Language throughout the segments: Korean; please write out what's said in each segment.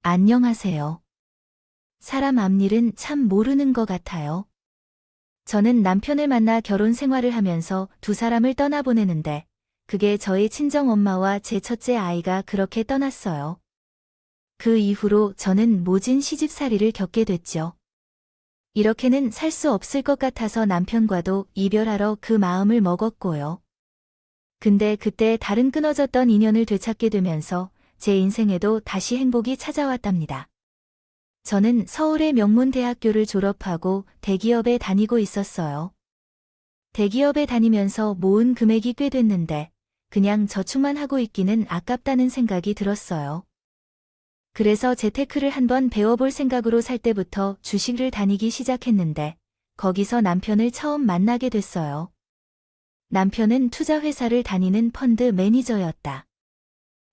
안녕하세요. 사람 앞일은 참 모르는 것 같아요. 저는 남편을 만나 결혼 생활을 하면서 두 사람을 떠나보내는데 그게 저희 친정엄마와 제 첫째 아이가 그렇게 떠났어요. 그 이후로 저는 모진 시집살이를 겪게 됐죠. 이렇게는 살 수 없을 것 같아서 남편과도 이별하러 그 마음을 먹었고요. 근데 그때 다른 끊어졌던 인연을 되찾게 되면서 제 인생에도 다시 행복이 찾아왔답니다. 저는 서울의 명문대학교를 졸업하고 대기업에 다니고 있었어요. 대기업에 다니면서 모은 금액이 꽤 됐는데 그냥 저축만 하고 있기는 아깝다는 생각이 들었어요. 그래서 재테크를 한번 배워볼 생각으로 살 때부터 주식을 다니기 시작했는데 거기서 남편을 처음 만나게 됐어요. 남편은 투자회사를 다니는 펀드 매니저였다.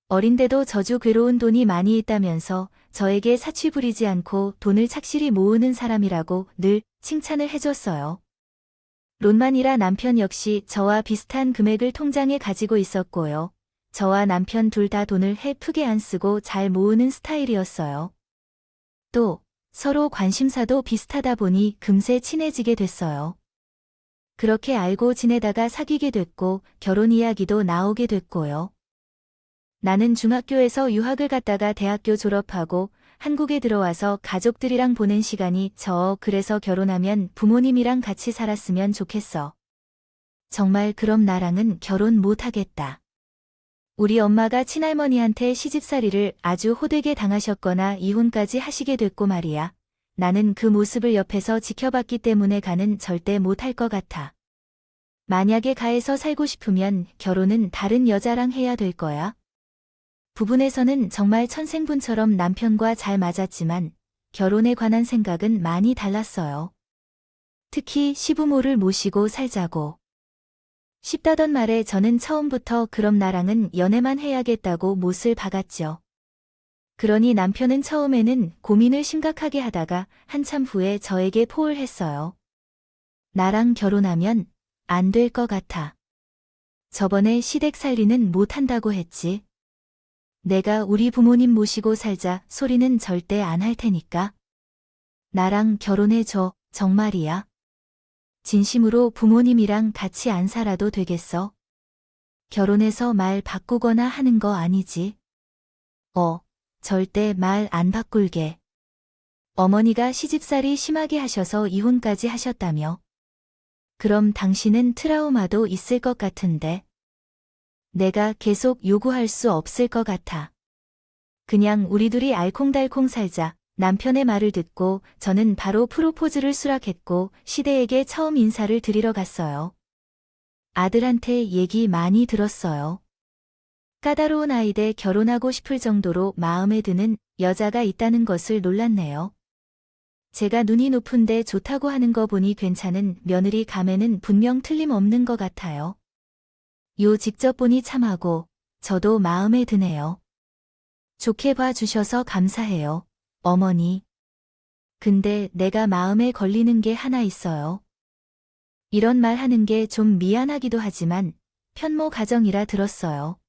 어린데도 저주 괴로운 돈이 많이 있다면서 저에게 사치 부리지 않고 돈을 착실히 모으는 사람이라고 늘 칭찬을 해줬어요. 론만이라 남편 역시 저와 비슷한 금액을 통장에 가지고 있었고요. 저와 남편 둘 다 돈을 헤프게 안 쓰고 잘 모으는 스타일이었어요. 또 서로 관심사도 비슷하다 보니 금세 친해지게 됐어요. 그렇게 알고 지내다가 사귀게 됐고 결혼 이야기도 나오게 됐고요. 나는 중학교에서 유학을 갔다가 대학교 졸업하고 한국에 들어와서 가족들이랑 보낸 시간이 그래서 결혼하면 부모님이랑 같이 살았으면 좋겠어. 정말 그럼 나랑은 결혼 못하겠다. 우리 엄마가 친할머니한테 시집살이를 아주 호되게 당하셨거나 이혼까지 하시게 됐고 말이야. 나는 그 모습을 옆에서 지켜봤기 때문에 가는 절대 못할 것 같아. 만약에 가에서 살고 싶으면 결혼은 다른 여자랑 해야 될 거야. 부분에서는 정말 천생분처럼 남편과 잘 맞았지만 결혼에 관한 생각은 많이 달랐어요. 특히 시부모를 모시고 살자고 싶다던 말에 저는 처음부터 그럼 나랑은 연애만 해야겠다고 못을 박았죠. 그러니 남편은 처음에는 고민을 심각하게 하다가 한참 후에 저에게 포을 했어요. 나랑 결혼하면 안 될 것 같아. 저번에 시댁 살리는 못한다고 했지. 내가 우리 부모님 모시고 살자 소리는 절대 안 할 테니까. 나랑 결혼해줘, 정말이야. 진심으로 부모님이랑 같이 안 살아도 되겠어? 결혼해서 말 바꾸거나 하는 거 아니지? 절대 말 안 바꿀게. 어머니가 시집살이 심하게 하셔서 이혼까지 하셨다며. 그럼 당신은 트라우마도 있을 것 같은데. 내가 계속 요구할 수 없을 것 같아. 그냥 우리 둘이 알콩달콩 살자. 남편의 말을 듣고 저는 바로 프로포즈를 수락했고 시댁에게 처음 인사를 드리러 갔어요. 아들한테 얘기 많이 들었어요. 까다로운 아이대 결혼하고 싶을 정도로 마음에 드는 여자가 있다는 것을 놀랐네요. 제가 눈이 높은데 좋다고 하는 거 보니 괜찮은 며느리 감에는 분명 틀림없는 것 같아요. 직접 보니 참하고 저도 마음에 드네요. 좋게 봐주셔서 감사해요, 어머니. 근데 내가 마음에 걸리는 게 하나 있어요. 이런 말 하는 게 좀 미안하기도 하지만 편모 가정이라 들었어요.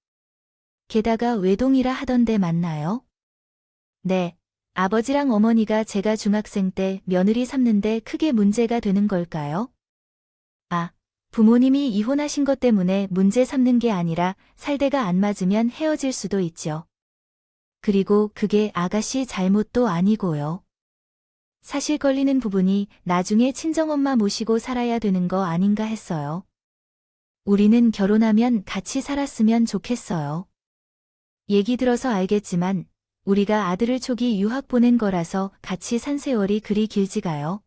게다가 외동이라 하던데 맞나요? 네, 아버지랑 어머니가 제가 중학생 때 며느리 삼는데 크게 문제가 되는 걸까요? 부모님이 이혼하신 것 때문에 문제 삼는 게 아니라 살대가 안 맞으면 헤어질 수도 있죠. 그리고 그게 아가씨 잘못도 아니고요. 사실 걸리는 부분이 나중에 친정엄마 모시고 살아야 되는 거 아닌가 했어요. 우리는 결혼하면 같이 살았으면 좋겠어요. 얘기 들어서 알겠지만 우리가 아들을 초기 유학 보낸 거라서 같이 산 세월이 그리 길지가요.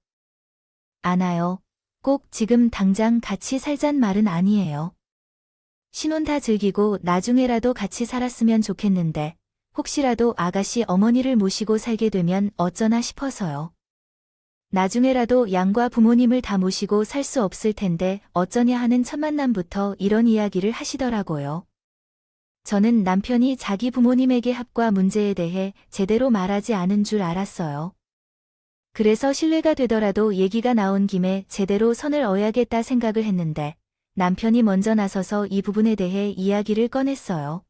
않아요. 꼭 지금 당장 같이 살잔 말은 아니에요. 신혼 다 즐기고 나중에라도 같이 살았으면 좋겠는데 혹시라도 아가씨 어머니를 모시고 살게 되면 어쩌나 싶어서요. 나중에라도 양과 부모님을 다 모시고 살 수 없을 텐데 어쩌냐 하는 첫 만남부터 이런 이야기를 하시더라고요. 저는 남편이 자기 부모님에게 합과 문제에 대해 제대로 말하지 않은 줄 알았어요. 그래서 신뢰가 되더라도 얘기가 나온 김에 제대로 선을 어야겠다 생각을 했는데 남편이 먼저 나서서 이 부분에 대해 이야기를 꺼냈어요.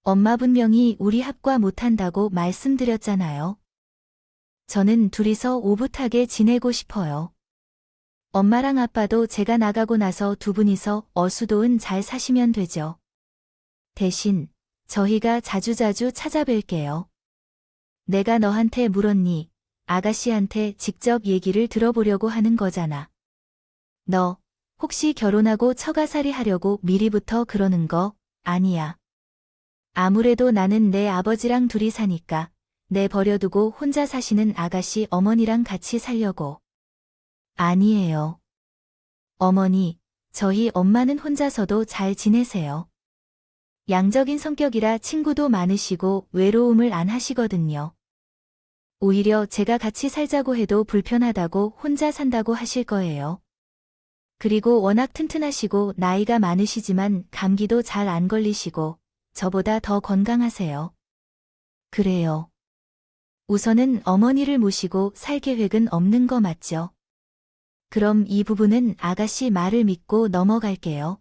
엄마 분명히 우리 합과 못한다고 말씀드렸잖아요. 저는 둘이서 오붓하게 지내고 싶어요. 엄마랑 아빠도 제가 나가고 나서 두 분이서 어수도은 잘 사시면 되죠. 대신 저희가 자주자주 찾아뵐게요. 내가 너한테 물었니? 아가씨한테 직접 얘기를 들어보려고 하는 거잖아. 너 혹시 결혼하고 처가살이 하려고 미리부터 그러는 거 아니야. 아무래도 나는 내 아버지랑 둘이 사니까 내 버려두고 혼자 사시는 아가씨 어머니랑 같이 살려고. 아니에요. 어머니, 저희 엄마는 혼자서도 잘 지내세요. 양적인 성격이라 친구도 많으시고 외로움을 안 하시거든요. 오히려 제가 같이 살자고 해도 불편하다고 혼자 산다고 하실 거예요. 그리고 워낙 튼튼하시고 나이가 많으시지만 감기도 잘 안 걸리시고 저보다 더 건강하세요. 그래요. 우선은 어머니를 모시고 살 계획은 없는 거 맞죠? 그럼 이 부분은 아가씨 말을 믿고 넘어갈게요.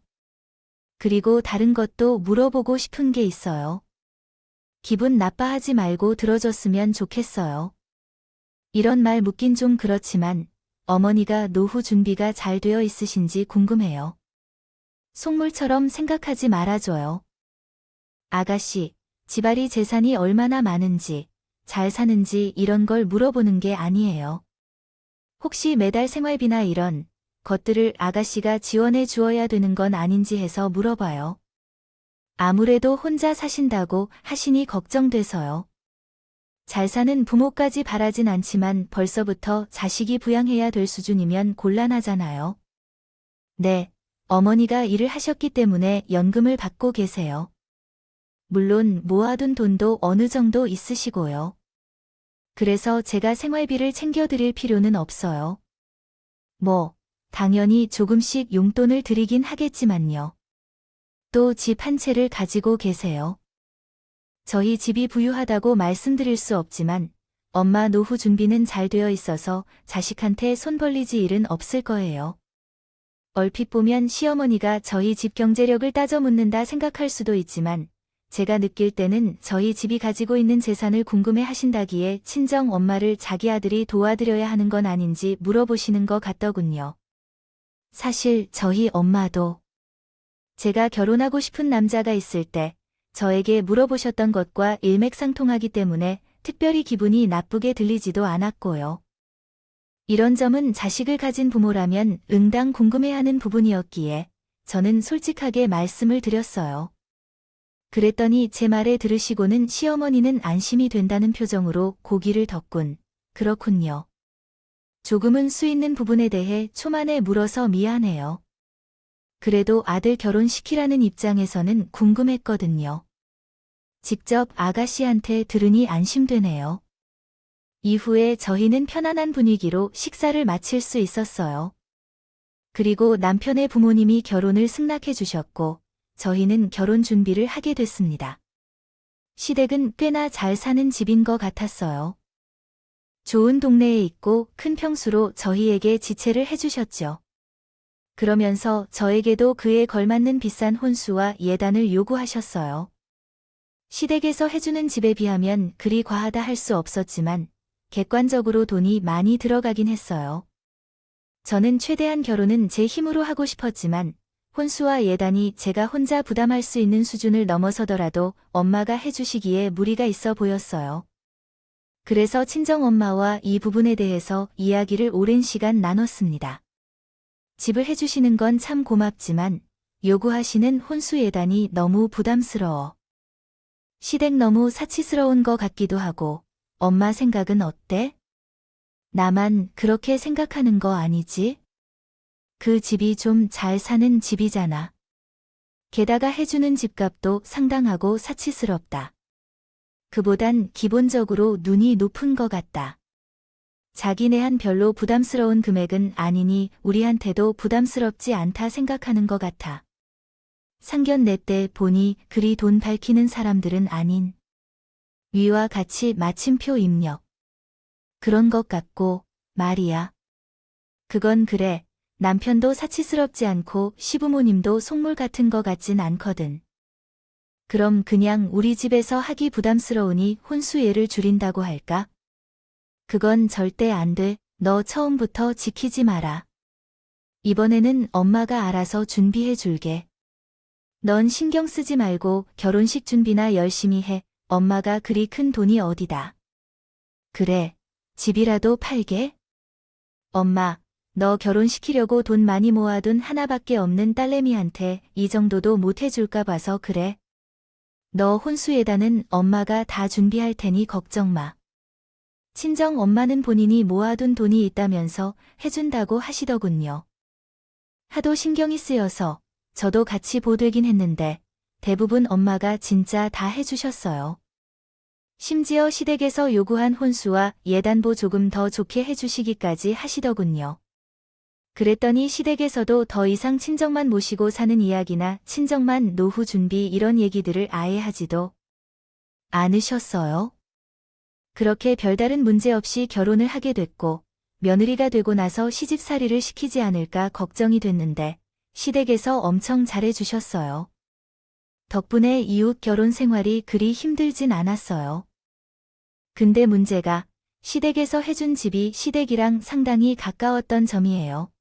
그리고 다른 것도 물어보고 싶은 게 있어요. 기분 나빠하지 말고 들어줬으면 좋겠어요. 이런 말 묻긴 좀 그렇지만 어머니가 노후 준비가 잘 되어 있으신지 궁금해요. 속물처럼 생각하지 말아줘요. 아가씨, 집안이 재산이 얼마나 많은지, 잘 사는지 이런 걸 물어보는 게 아니에요. 혹시 매달 생활비나 이런 것들을 아가씨가 지원해 주어야 되는 건 아닌지 해서 물어봐요. 아무래도 혼자 사신다고 하시니 걱정돼서요. 잘 사는 부모까지 바라진 않지만 벌써부터 자식이 부양해야 될 수준이면 곤란하잖아요. 네, 어머니가 일을 하셨기 때문에 연금을 받고 계세요. 물론 모아둔 돈도 어느 정도 있으시고요. 그래서 제가 생활비를 챙겨드릴 필요는 없어요. 당연히 조금씩 용돈을 드리긴 하겠지만요. 또 집 한 채를 가지고 계세요. 저희 집이 부유하다고 말씀드릴 수 없지만 엄마 노후 준비는 잘 되어 있어서 자식한테 손 벌리지 일은 없을 거예요. 얼핏 보면 시어머니가 저희 집 경제력을 따져 묻는다 생각할 수도 있지만 제가 느낄 때는 저희 집이 가지고 있는 재산을 궁금해 하신다기에 친정 엄마를 자기 아들이 도와드려야 하는 건 아닌지 물어보시는 것 같더군요. 사실 저희 엄마도 제가 결혼하고 싶은 남자가 있을 때 저에게 물어보셨던 것과 일맥상통하기 때문에 특별히 기분이 나쁘게 들리지도 않았고요. 이런 점은 자식을 가진 부모라면 응당 궁금해하는 부분이었기에 저는 솔직하게 말씀을 드렸어요. 그랬더니 제 말에 들으시고는 시어머니는 안심이 된다는 표정으로 고기를 덮군. 그렇군요. 조금은 수 있는 부분에 대해 초만에 물어서 미안해요. 그래도 아들 결혼시키라는 입장에서는 궁금했거든요. 직접 아가씨한테 들으니 안심되네요. 이후에 저희는 편안한 분위기로 식사를 마칠 수 있었어요. 그리고 남편의 부모님이 결혼을 승낙해 주셨고 저희는 결혼 준비를 하게 됐습니다. 시댁은 꽤나 잘 사는 집인 것 같았어요. 좋은 동네에 있고 큰 평수로 저희에게 지체를 해주셨죠. 그러면서 저에게도 그에 걸맞는 비싼 혼수와 예단을 요구하셨어요. 시댁에서 해주는 집에 비하면 그리 과하다 할 수 없었지만 객관적으로 돈이 많이 들어가긴 했어요. 저는 최대한 결혼은 제 힘으로 하고 싶었지만 혼수와 예단이 제가 혼자 부담할 수 있는 수준을 넘어서더라도 엄마가 해주시기에 무리가 있어 보였어요. 그래서 친정엄마와 이 부분에 대해서 이야기를 오랜 시간 나눴습니다. 집을 해주시는 건 참 고맙지만 요구하시는 혼수 예단이 너무 부담스러워. 시댁 너무 사치스러운 것 같기도 하고 엄마 생각은 어때? 나만 그렇게 생각하는 거 아니지? 그 집이 좀 잘 사는 집이잖아. 게다가 해주는 집값도 상당하고 사치스럽다. 그보단 기본적으로 눈이 높은 것 같다. 자기네한 별로 부담스러운 금액은 아니니 우리한테도 부담스럽지 않다 생각하는 것 같아. 상견례 때 보니 그리 돈 밝히는 사람들은 아닌 위와 같이 마침표 입력. 그런 것 같고 말이야. 그건 그래. 남편도 사치스럽지 않고 시부모님도 속물 같은 거 같진 않거든. 그럼 그냥 우리 집에서 하기 부담스러우니 혼수예를 줄인다고 할까? 그건 절대 안 돼. 너 처음부터 지키지 마라. 이번에는 엄마가 알아서 준비해 줄게. 넌 신경 쓰지 말고 결혼식 준비나 열심히 해. 엄마가 그리 큰 돈이 어디다. 그래, 집이라도 팔게? 엄마, 너 결혼시키려고 돈 많이 모아둔 하나밖에 없는 딸내미한테 이 정도도 못 해줄까 봐서 그래. 너 혼수예단은 엄마가 다 준비할 테니 걱정 마. 친정 엄마는 본인이 모아둔 돈이 있다면서 해준다고 하시더군요. 하도 신경이 쓰여서 저도 같이 보되긴 했는데 대부분 엄마가 진짜 다 해주셨어요. 심지어 시댁에서 요구한 혼수와 예단보 조금 더 좋게 해주시기까지 하시더군요. 그랬더니 시댁에서도 더 이상 친정만 모시고 사는 이야기나 친정만 노후 준비 이런 얘기들을 아예 하지도 않으셨어요. 그렇게 별다른 문제 없이 결혼을 하게 됐고 며느리가 되고 나서 시집살이를 시키지 않을까 걱정이 됐는데 시댁에서 엄청 잘해주셨어요. 덕분에 이웃 결혼 생활이 그리 힘들진 않았어요. 근데 문제가 시댁에서 해준 집이 시댁이랑 상당히 가까웠던 점이에요.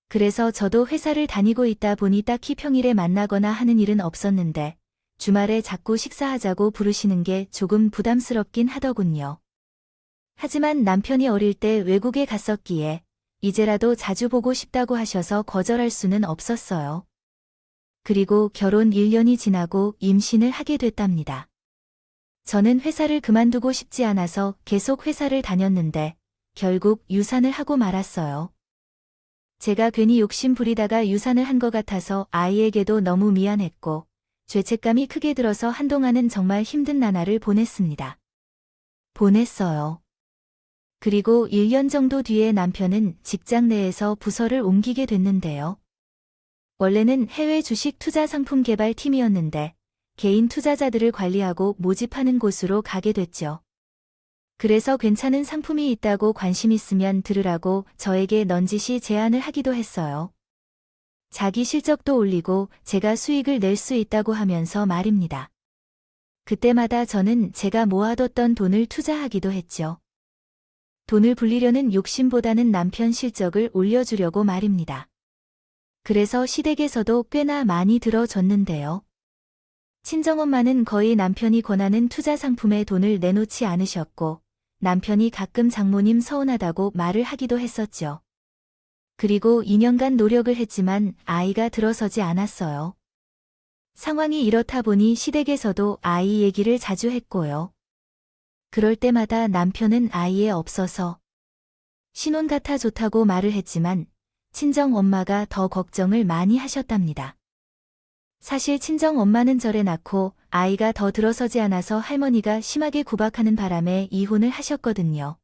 그래서 저도 회사를 다니고 있다 보니 딱히 평일에 만나거나 하는 일은 없었는데 주말에 자꾸 식사하자고 부르시는 게 조금 부담스럽긴 하더군요. 하지만 남편이 어릴 때 외국에 갔었기에 이제라도 자주 보고 싶다고 하셔서 거절할 수는 없었어요. 그리고 결혼 1년이 지나고 임신을 하게 됐답니다. 저는 회사를 그만두고 싶지 않아서 계속 회사를 다녔는데 결국 유산을 하고 말았어요. 제가 괜히 욕심 부리다가 유산을 한 것 같아서 아이에게도 너무 미안했고 죄책감이 크게 들어서 한동안은 정말 힘든 나날을 보냈어요. 그리고 1년 정도 뒤에 남편은 직장 내에서 부서를 옮기게 됐는데요. 원래는 해외 주식 투자 상품 개발 팀이었는데 개인 투자자들을 관리하고 모집하는 곳으로 가게 됐죠. 그래서 괜찮은 상품이 있다고 관심 있으면 들으라고 저에게 넌지시 제안을 하기도 했어요. 자기 실적도 올리고 제가 수익을 낼 수 있다고 하면서 말입니다. 그때마다 저는 제가 모아뒀던 돈을 투자하기도 했죠. 돈을 불리려는 욕심보다는 남편 실적을 올려주려고 말입니다. 그래서 시댁에서도 꽤나 많이 들어줬는데요. 친정엄마는 거의 남편이 권하는 투자 상품에 돈을 내놓지 않으셨고 남편이 가끔 장모님 서운하다고 말을 하기도 했었죠. 그리고 2년간 노력을 했지만 아이가 들어서지 않았어요. 상황이 이렇다 보니 시댁에서도 아이 얘기를 자주 했고요. 그럴 때마다 남편은 아이에 없어서 신혼 같아 좋다고 말을 했지만 친정엄마가 더 걱정을 많이 하셨답니다. 사실 친정엄마는 저를 낳고 아이가 더 들어서지 않아서 할머니가 심하게 구박하는 바람에 이혼을 하셨거든요.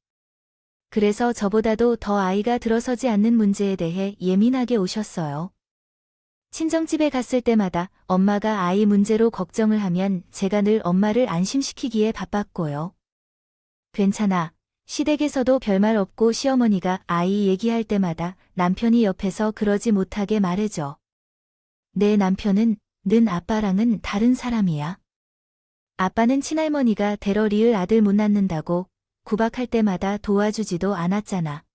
그래서 저보다도 더 아이가 들어서지 않는 문제에 대해 예민하게 오셨어요. 친정집에 갔을 때마다 엄마가 아이 문제로 걱정을 하면 제가 늘 엄마를 안심시키기에 바빴고요. 괜찮아. 시댁에서도 별말 없고 시어머니가 아이 얘기할 때마다 남편이 옆에서 그러지 못하게 말해줘. 내 남편은 는 아빠랑은 다른 사람이야. 아빠는 친할머니가 대러 리을 아들 못 낳는다고 구박할 때마다 도와주지도 않았잖아.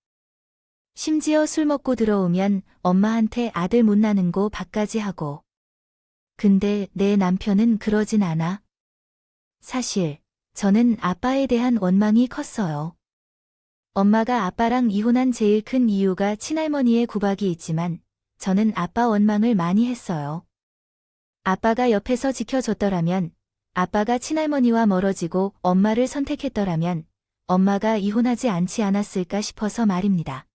심지어 술 먹고 들어오면 엄마한테 아들 못 낳는 거 밖까지 하고. 근데 내 남편은 그러진 않아. 사실 저는 아빠에 대한 원망이 컸어요. 엄마가 아빠랑 이혼한 제일 큰 이유가 친할머니의 구박이 있지만 저는 아빠 원망을 많이 했어요. 아빠가 옆에서 지켜줬더라면, 아빠가 친할머니와 멀어지고 엄마를 선택했더라면 엄마가 이혼하지 않지 않았을까 싶어서 말입니다.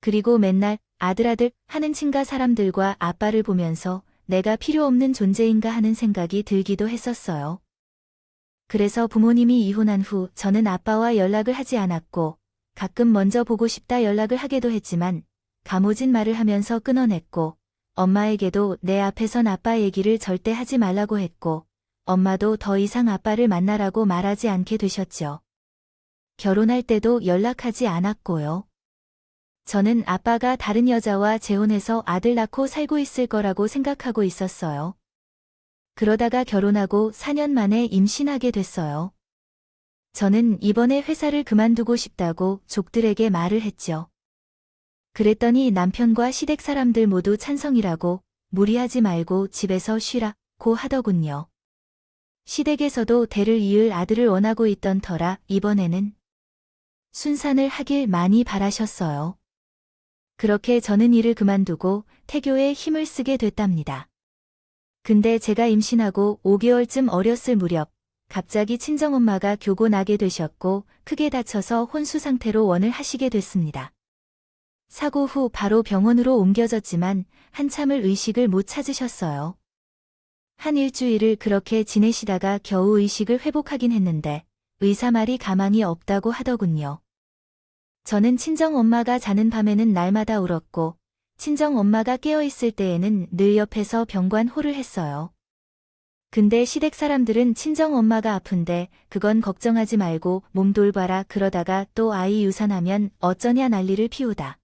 그리고 맨날 아들 하는 친가 사람들과 아빠를 보면서 내가 필요 없는 존재인가 하는 생각이 들기도 했었어요. 그래서 부모님이 이혼한 후 저는 아빠와 연락을 하지 않았고 가끔 먼저 보고 싶다 연락을 하기도 했지만 가모진 말을 하면서 끊어냈고 엄마에게도 내 앞에선 아빠 얘기를 절대 하지 말라고 했고 엄마도 더 이상 아빠를 만나라고 말하지 않게 되셨죠. 결혼할 때도 연락하지 않았고요. 저는 아빠가 다른 여자와 재혼해서 아들 낳고 살고 있을 거라고 생각하고 있었어요. 그러다가 결혼하고 4년 만에 임신하게 됐어요. 저는 이번에 회사를 그만두고 싶다고 족들에게 말을 했죠. 그랬더니 남편과 시댁 사람들 모두 찬성이라고 무리하지 말고 집에서 쉬라고 하더군요. 시댁에서도 대를 이을 아들을 원하고 있던 터라 이번에는 순산을 하길 많이 바라셨어요. 그렇게 저는 일을 그만두고 태교에 힘을 쓰게 됐답니다. 근데 제가 임신하고 5개월쯤 어렸을 무렵 갑자기 친정엄마가 교곤하게 되셨고 크게 다쳐서 혼수 상태로 원을 하시게 됐습니다. 사고 후 바로 병원으로 옮겨졌지만 한참을 의식을 못 찾으셨어요. 한 일주일을 그렇게 지내시다가 겨우 의식을 회복하긴 했는데 의사 말이 가망이 없다고 하더군요. 저는 친정엄마가 자는 밤에는 날마다 울었고 친정엄마가 깨어있을 때에는 늘 옆에서 병관호를 했어요. 근데 시댁 사람들은 친정엄마가 아픈데 그건 걱정하지 말고 몸 돌봐라 그러다가 또 아이 유산하면 어쩌냐 난리를 피우다.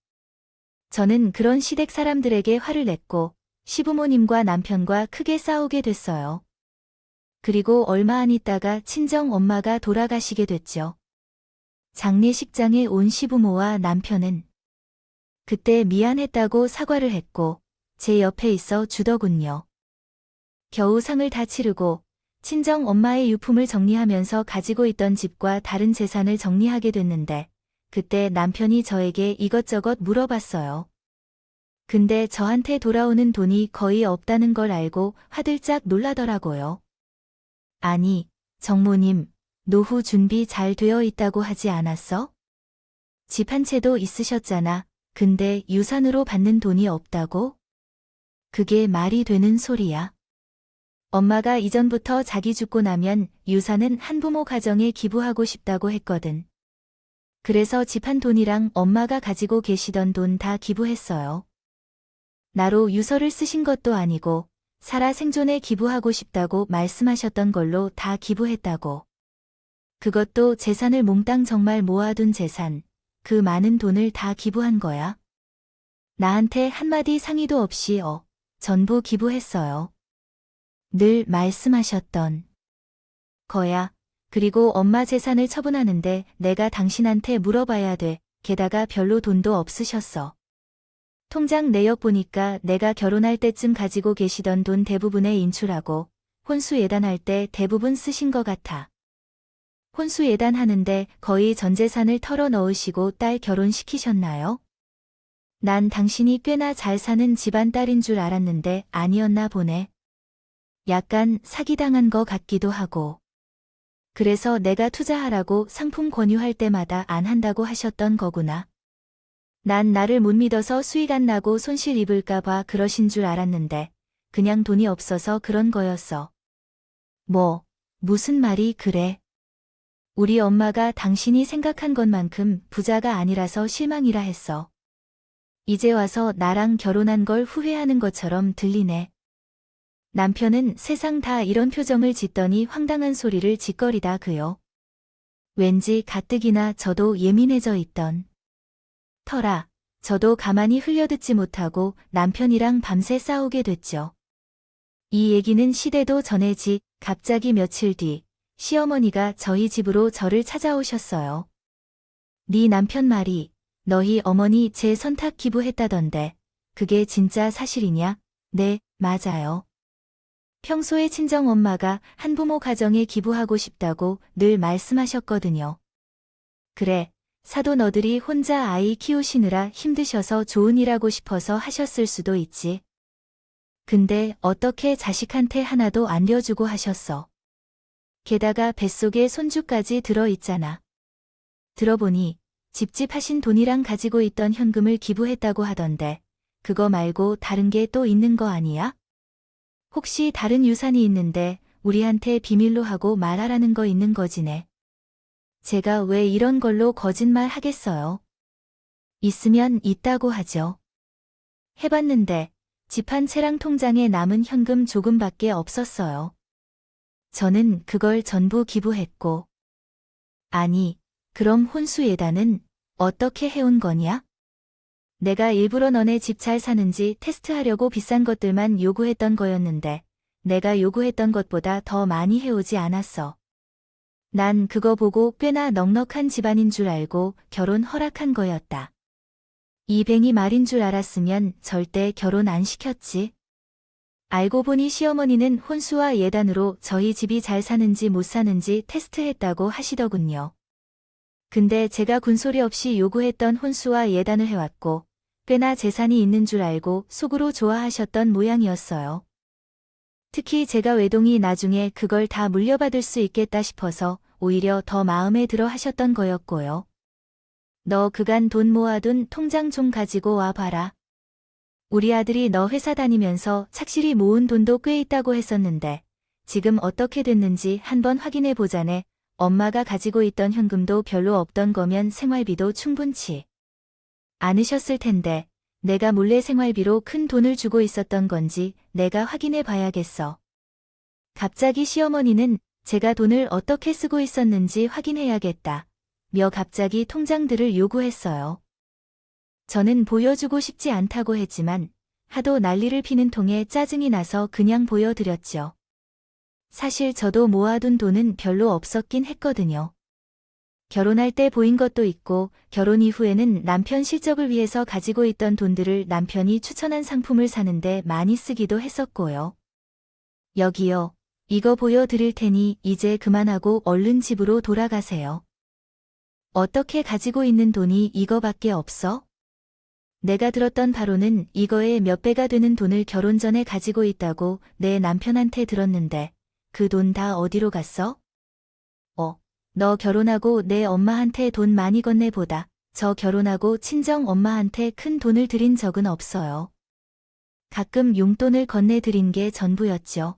저는 그런 시댁 사람들에게 화를 냈고 시부모님과 남편과 크게 싸우게 됐어요. 그리고 얼마 안 있다가 친정엄마가 돌아가시게 됐죠. 장례식장에 온 시부모와 남편은 그때 미안했다고 사과를 했고 제 옆에 있어 주더군요. 겨우 상을 다 치르고 친정엄마의 유품을 정리하면서 가지고 있던 집과 다른 재산을 정리하게 됐는데 그때 남편이 저에게 이것저것 물어봤어요. 근데 저한테 돌아오는 돈이 거의 없다는 걸 알고 화들짝 놀라더라고요. 아니, 정모님, 노후 준비 잘 되어 있다고 하지 않았어? 집 한 채도 있으셨잖아. 근데 유산으로 받는 돈이 없다고? 그게 말이 되는 소리야. 엄마가 이전부터 자기 죽고 나면 유산은 한부모 가정에 기부하고 싶다고 했거든. 그래서 집 한 돈이랑 엄마가 가지고 계시던 돈 다 기부했어요. 나로 유서를 쓰신 것도 아니고 살아 생존에 기부하고 싶다고 말씀하셨던 걸로 다 기부했다고. 그것도 재산을 몽땅 정말 모아둔 재산, 그 많은 돈을 다 기부한 거야. 나한테 한마디 상의도 없이 전부 기부했어요. 늘 말씀하셨던 거야. 그리고 엄마 재산을 처분하는데 내가 당신한테 물어봐야 돼. 게다가 별로 돈도 없으셨어. 통장 내역 보니까 내가 결혼할 때쯤 가지고 계시던 돈 대부분에 인출하고 혼수 예단할 때 대부분 쓰신 것 같아. 혼수 예단하는데 거의 전 재산을 털어 넣으시고 딸 결혼시키셨나요? 난 당신이 꽤나 잘 사는 집안 딸인 줄 알았는데 아니었나 보네. 약간 사기당한 거 같기도 하고. 그래서 내가 투자하라고 상품 권유할 때마다 안 한다고 하셨던 거구나. 난 나를 못 믿어서 수익 안 나고 손실 입을까 봐 그러신 줄 알았는데 그냥 돈이 없어서 그런 거였어. 무슨 말이 그래? 우리 엄마가 당신이 생각한 것만큼 부자가 아니라서 실망이라 했어. 이제 와서 나랑 결혼한 걸 후회하는 것처럼 들리네. 남편은 세상 다 이런 표정을 짓더니 황당한 소리를 짓거리다 그요. 왠지 가뜩이나 저도 예민해져 있던 터라 저도 가만히 흘려듣지 못하고 남편이랑 밤새 싸우게 됐죠. 이 얘기는 시대도 전해지 갑자기 며칠 뒤 시어머니가 저희 집으로 저를 찾아오셨어요. 네 남편 말이 너희 어머니 제 선탁 기부했다던데 그게 진짜 사실이냐? 네, 맞아요. 평소에 친정엄마가 한부모 가정에 기부하고 싶다고 늘 말씀하셨거든요. 그래, 사돈 너들이 혼자 아이 키우시느라 힘드셔서 좋은 일 하고 싶어서 하셨을 수도 있지. 근데 어떻게 자식한테 하나도 안 려주고 하셨어. 게다가 뱃속에 손주까지 들어있잖아. 들어보니 집집하신 돈이랑 가지고 있던 현금을 기부했다고 하던데 그거 말고 다른 게 또 있는 거 아니야? 혹시 다른 유산이 있는데 우리한테 비밀로 하고 말하라는 거 있는 거지네. 제가 왜 이런 걸로 거짓말 하겠어요? 있으면 있다고 하죠. 해봤는데 집 한 채랑 통장에 남은 현금 조금밖에 없었어요. 저는 그걸 전부 기부했고. 아니, 그럼 혼수 예단은 어떻게 해온 거냐? 내가 일부러 너네 집 잘 사는지 테스트하려고 비싼 것들만 요구했던 거였는데 내가 요구했던 것보다 더 많이 해오지 않았어. 난 그거 보고 꽤나 넉넉한 집안인 줄 알고 결혼 허락한 거였다. 이뱅이 말인 줄 알았으면 절대 결혼 안 시켰지. 알고 보니 시어머니는 혼수와 예단으로 저희 집이 잘 사는지 못 사는지 테스트했다고 하시더군요. 근데 제가 군소리 없이 요구했던 혼수와 예단을 해왔고 꽤나 재산이 있는 줄 알고 속으로 좋아하셨던 모양이었어요. 특히 제가 외동이 나중에 그걸 다 물려받을 수 있겠다 싶어서 오히려 더 마음에 들어 하셨던 거였고요. 너 그간 돈 모아둔 통장 좀 가지고 와봐라. 우리 아들이 너 회사 다니면서 착실히 모은 돈도 꽤 있다고 했었는데 지금 어떻게 됐는지 한번 확인해 보자네. 엄마가 가지고 있던 현금도 별로 없던 거면 생활비도 충분치 않으셨을 텐데 내가 몰래 생활비로 큰 돈을 주고 있었던 건지 내가 확인해 봐야겠어. 갑자기 시어머니는 제가 돈을 어떻게 쓰고 있었는지 확인해야겠다. 며 갑자기 통장들을 요구했어요. 저는 보여주고 싶지 않다고 했지만 하도 난리를 피는 통에 짜증이 나서 그냥 보여드렸죠. 사실 저도 모아둔 돈은 별로 없었긴 했거든요. 결혼할 때 보인 것도 있고 결혼 이후에는 남편 실적을 위해서 가지고 있던 돈들을 남편이 추천한 상품을 사는데 많이 쓰기도 했었고요. 여기요. 이거 보여드릴 테니 이제 그만하고 얼른 집으로 돌아가세요. 어떻게 가지고 있는 돈이 이거밖에 없어? 내가 들었던 바로는 이거에 몇 배가 되는 돈을 결혼 전에 가지고 있다고 내 남편한테 들었는데 그 돈 다 어디로 갔어? 너 결혼하고 내 엄마한테 돈 많이 건네보다 저 결혼하고 친정 엄마한테 큰 돈을 드린 적은 없어요. 가끔 용돈을 건네드린 게 전부였죠.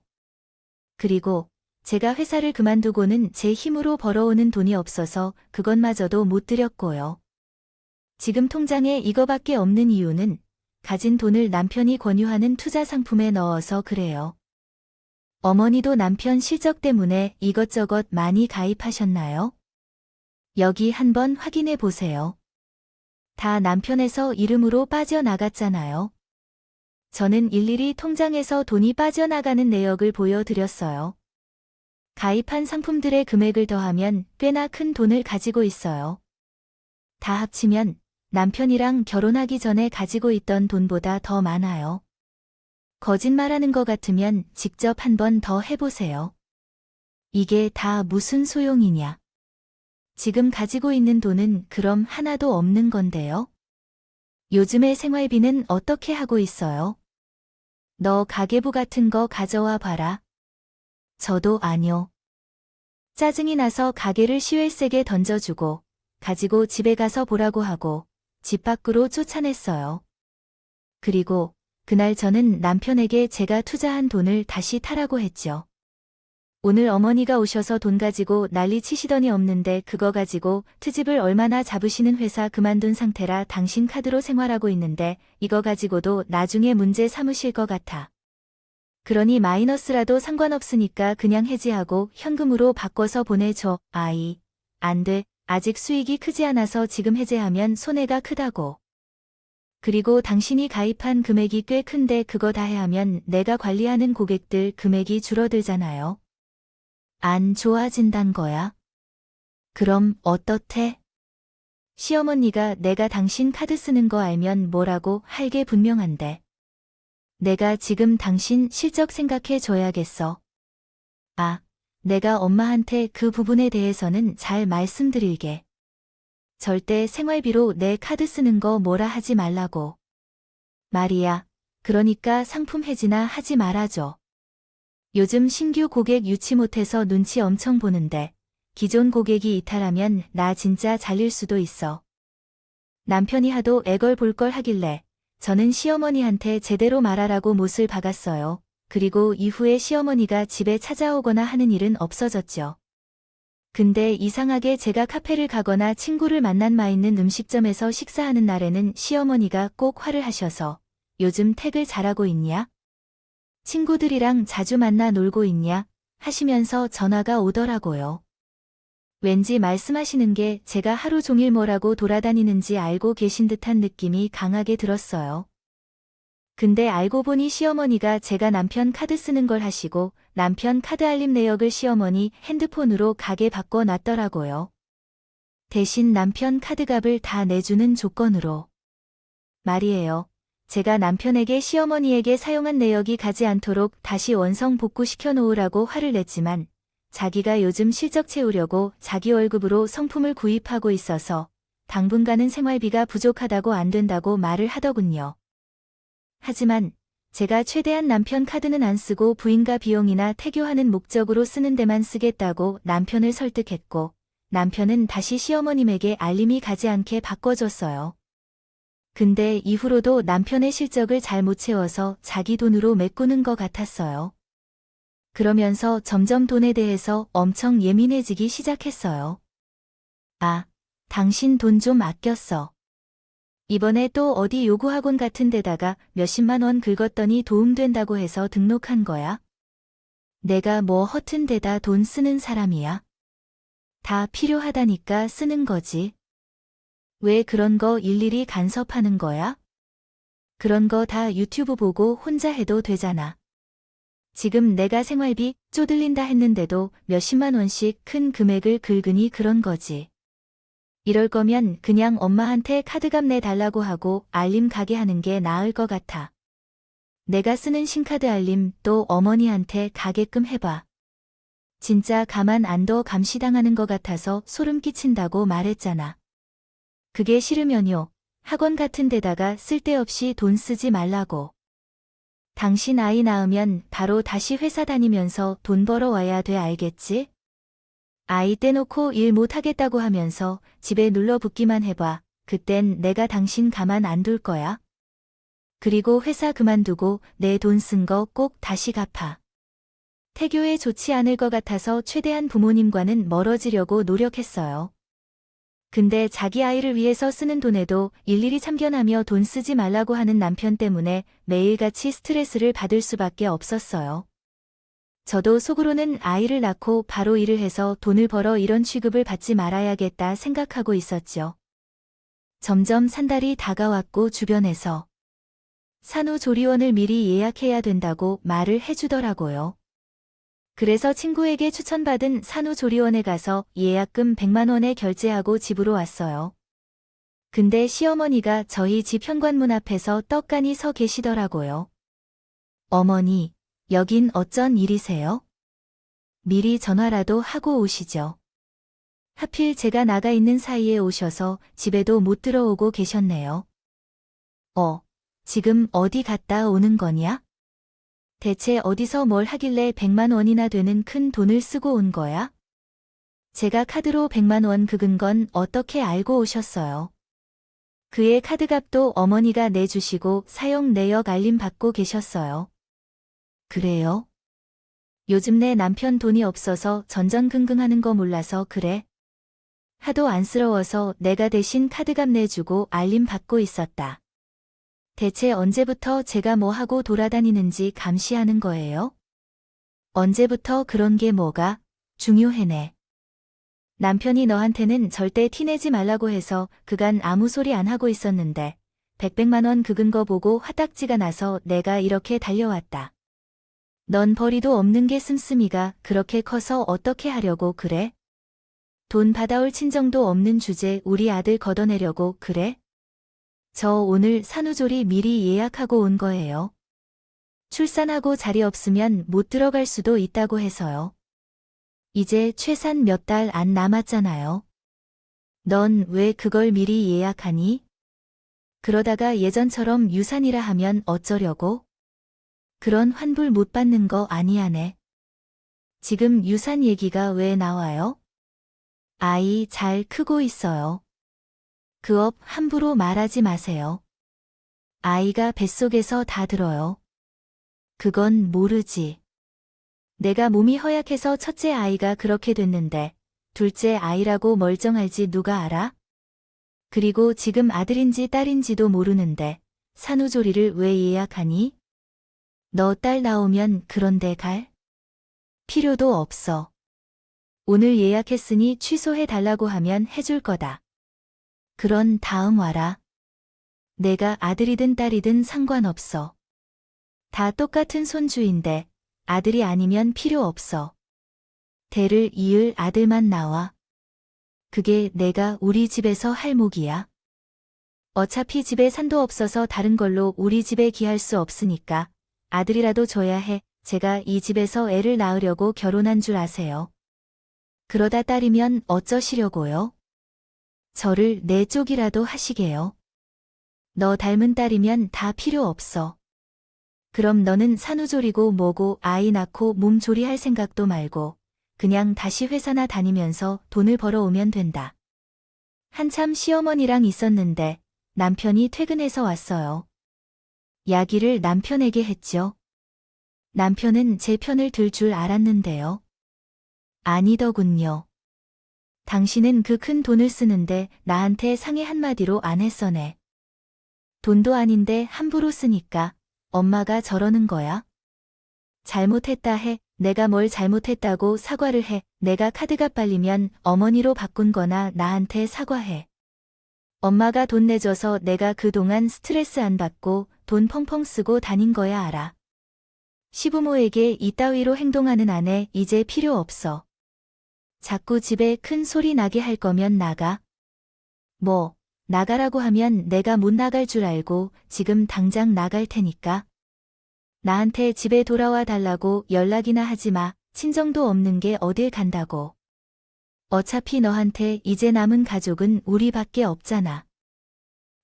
그리고 제가 회사를 그만두고는 제 힘으로 벌어오는 돈이 없어서 그것마저도 못 드렸고요. 지금 통장에 이거밖에 없는 이유는 가진 돈을 남편이 권유하는 투자 상품에 넣어서 그래요. 어머니도 남편 실적 때문에 이것저것 많이 가입하셨나요? 여기 한번 확인해 보세요. 다 남편에서 이름으로 빠져나갔잖아요. 저는 일일이 통장에서 돈이 빠져나가는 내역을 보여드렸어요. 가입한 상품들의 금액을 더하면 꽤나 큰 돈을 가지고 있어요. 다 합치면 남편이랑 결혼하기 전에 가지고 있던 돈보다 더 많아요. 거짓말하는 것 같으면 직접 한 번 더 해보세요. 이게 다 무슨 소용이냐? 지금 가지고 있는 돈은 그럼 하나도 없는 건데요. 요즘의 생활비는 어떻게 하고 있어요? 너 가계부 같은 거 가져와 봐라. 저도 아뇨. 짜증이 나서 가게를 시외세게 던져주고 가지고 집에 가서 보라고 하고 집 밖으로 쫓아냈어요. 그리고 그날 저는 남편에게 제가 투자한 돈을 다시 타라고 했죠. 오늘 어머니가 오셔서 돈 가지고 난리 치시더니 없는데 그거 가지고 트집을 얼마나 잡으시는 회사 그만둔 상태라 당신 카드로 생활하고 있는데 이거 가지고도 나중에 문제 삼으실 것 같아. 그러니 마이너스라도 상관없으니까 그냥 해지하고 현금으로 바꿔서 보내줘. 아이, 안 돼. 아직 수익이 크지 않아서 지금 해지하면 손해가 크다고. 그리고 당신이 가입한 금액이 꽤 큰데 그거 다 해하면 내가 관리하는 고객들 금액이 줄어들잖아요. 안 좋아진단 거야? 그럼 어떻대? 시어머니가 내가 당신 카드 쓰는 거 알면 뭐라고 할 게 분명한데. 내가 지금 당신 실적 생각해 줘야겠어. 아, 내가 엄마한테 그 부분에 대해서는 잘 말씀드릴게. 절대 생활비로 내 카드 쓰는 거 뭐라 하지 말라고. 말이야. 그러니까 상품 해지나 하지 말아줘. 요즘 신규 고객 유치 못해서 눈치 엄청 보는데 기존 고객이 이탈하면 나 진짜 잘릴 수도 있어. 남편이 하도 애걸 볼 걸 하길래 저는 시어머니한테 제대로 말하라고 못을 박았어요. 그리고 이후에 시어머니가 집에 찾아오거나 하는 일은 없어졌죠. 근데 이상하게 제가 카페를 가거나 친구를 만난 맛있는 음식점에서 식사하는 날에는 시어머니가 꼭 화를 하셔서 요즘 택을 잘하고 있냐? 친구들이랑 자주 만나 놀고 있냐? 하시면서 전화가 오더라고요. 왠지 말씀하시는 게 제가 하루 종일 뭐라고 돌아다니는지 알고 계신 듯한 느낌이 강하게 들었어요. 근데 알고 보니 시어머니가 제가 남편 카드 쓰는 걸 하시고 남편 카드 알림 내역을 시어머니 핸드폰으로 가게 바꿔놨더라고요. 대신 남편 카드값을 다 내주는 조건으로. 말이에요. 제가 남편에게 시어머니에게 사용한 내역이 가지 않도록 다시 원성 복구시켜 놓으라고 화를 냈지만 자기가 요즘 실적 채우려고 자기 월급으로 성품을 구입하고 있어서 당분간은 생활비가 부족하다고 안 된다고 말을 하더군요. 하지만 제가 최대한 남편 카드는 안 쓰고 부인과 비용이나 태교하는 목적으로 쓰는 데만 쓰겠다고 남편을 설득했고 남편은 다시 시어머님에게 알림이 가지 않게 바꿔줬어요. 근데 이후로도 남편의 실적을 잘 못 채워서 자기 돈으로 메꾸는 것 같았어요. 그러면서 점점 돈에 대해서 엄청 예민해지기 시작했어요. 아, 당신 돈 좀 아꼈어. 이번에 또 어디 요구학원 같은 데다가 몇십만 원 긁었더니 도움된다고 해서 등록한 거야? 내가 뭐 허튼 데다 돈 쓰는 사람이야? 다 필요하다니까 쓰는 거지. 왜 그런 거 일일이 간섭하는 거야? 그런 거 다 유튜브 보고 혼자 해도 되잖아. 지금 내가 생활비 쪼들린다 했는데도 몇십만 원씩 큰 금액을 긁으니 그런 거지. 이럴 거면 그냥 엄마한테 카드값 내달라고 하고 알림 가게 하는 게 나을 것 같아. 내가 쓰는 신카드 알림 또 어머니한테 가게끔 해봐. 진짜 가만 안 둬 감시당하는 것 같아서 소름 끼친다고 말했잖아. 그게 싫으면요. 학원 같은 데다가 쓸데없이 돈 쓰지 말라고. 당신 아이 낳으면 바로 다시 회사 다니면서 돈 벌어 와야 돼 알겠지? 아이 떼놓고 일 못하겠다고 하면서 집에 눌러붙기만 해봐. 그땐 내가 당신 가만 안 둘 거야. 그리고 회사 그만두고 내 돈 쓴 거 꼭 다시 갚아. 태교에 좋지 않을 것 같아서 최대한 부모님과는 멀어지려고 노력했어요. 근데 자기 아이를 위해서 쓰는 돈에도 일일이 참견하며 돈 쓰지 말라고 하는 남편 때문에 매일같이 스트레스를 받을 수밖에 없었어요. 저도 속으로는 아이를 낳고 바로 일을 해서 돈을 벌어 이런 취급을 받지 말아야겠다 생각하고 있었죠. 점점 산달이 다가왔고 주변에서 산후조리원을 미리 예약해야 된다고 말을 해주더라고요. 그래서 친구에게 추천받은 산후조리원에 가서 예약금 100만 원에 결제하고 집으로 왔어요. 근데 시어머니가 저희 집 현관문 앞에서 떡가니 서 계시더라고요. 어머니, 여긴 어쩐 일이세요? 미리 전화라도 하고 오시죠. 하필 제가 나가 있는 사이에 오셔서 집에도 못 들어오고 계셨네요. 지금 어디 갔다 오는 거냐? 대체 어디서 뭘 하길래 100만 원이나 되는 큰 돈을 쓰고 온 거야? 제가 카드로 100만 원 긁은 건 어떻게 알고 오셨어요? 그의 카드값도 어머니가 내주시고 사용 내역 알림 받고 계셨어요. 그래요? 요즘 내 남편 돈이 없어서 전전긍긍하는 거 몰라서 그래? 하도 안쓰러워서 내가 대신 카드값 내주고 알림 받고 있었다. 대체 언제부터 제가 뭐 하고 돌아다니는지 감시하는 거예요? 언제부터 그런 게 뭐가 중요해네. 남편이 너한테는 절대 티내지 말라고 해서 그간 아무 소리 안 하고 있었는데 100만 원 긁은 거 보고 화딱지가 나서 내가 이렇게 달려왔다. 넌 벌이도 없는 게 씀씀이가 그렇게 커서 어떻게 하려고 그래? 돈 받아올 친정도 없는 주제 우리 아들 걷어내려고 그래? 저 오늘 산후조리 미리 예약하고 온 거예요. 출산하고 자리 없으면 못 들어갈 수도 있다고 해서요. 이제 최산 몇 달 안 남았잖아요. 넌 왜 그걸 미리 예약하니? 그러다가 예전처럼 유산이라 하면 어쩌려고? 그런 환불 못 받는 거 아니야네. 지금 유산 얘기가 왜 나와요? 아이 잘 크고 있어요. 그 업 함부로 말하지 마세요. 아이가 뱃속에서 다 들어요. 그건 모르지. 내가 몸이 허약해서 첫째 아이가 그렇게 됐는데 둘째 아이라고 멀쩡할지 누가 알아? 그리고 지금 아들인지 딸인지도 모르는데 산후조리를 왜 예약하니? 너 딸 나오면 그런 데 갈? 필요도 없어. 오늘 예약했으니 취소해 달라고 하면 해줄 거다. 그런 다음 와라. 내가 아들이든 딸이든 상관없어. 다 똑같은 손주인데 아들이 아니면 필요 없어. 대를 이을 아들만 나와. 그게 내가 우리 집에서 할 몫이야. 어차피 집에 산도 없어서 다른 걸로 우리 집에 기할 수 없으니까 아들이라도 줘야 해. 제가 이 집에서 애를 낳으려고 결혼한 줄 아세요. 그러다 딸이면 어쩌시려고요? 저를 내 쪽이라도 하시게요. 너 닮은 딸이면 다 필요 없어. 그럼 너는 산후조리고 뭐고 아이 낳고 몸조리할 생각도 말고 그냥 다시 회사나 다니면서 돈을 벌어오면 된다. 한참 시어머니랑 있었는데 남편이 퇴근해서 왔어요. 야기를 남편에게 했죠. 남편은 제 편을 들 줄 알았는데요. 아니더군요. 당신은 그 큰 돈을 쓰는데 나한테 상의 한마디로 안 했어네. 돈도 아닌데 함부로 쓰니까 엄마가 저러는 거야? 잘못했다 해. 내가 뭘 잘못했다고 사과를 해. 내가 카드가 빨리면 어머니로 바꾼 거나 나한테 사과해. 엄마가 돈 내줘서 내가 그동안 스트레스 안 받고 돈 펑펑 쓰고 다닌 거야 알아. 시부모에게 이따위로 행동하는 아내 이제 필요 없어. 자꾸 집에 큰 소리 나게 할 거면 나가. 뭐, 나가라고 하면 내가 못 나갈 줄 알고 지금 당장 나갈 테니까. 나한테 집에 돌아와 달라고 연락이나 하지 마. 친정도 없는 게 어딜 간다고. 어차피 너한테 이제 남은 가족은 우리밖에 없잖아.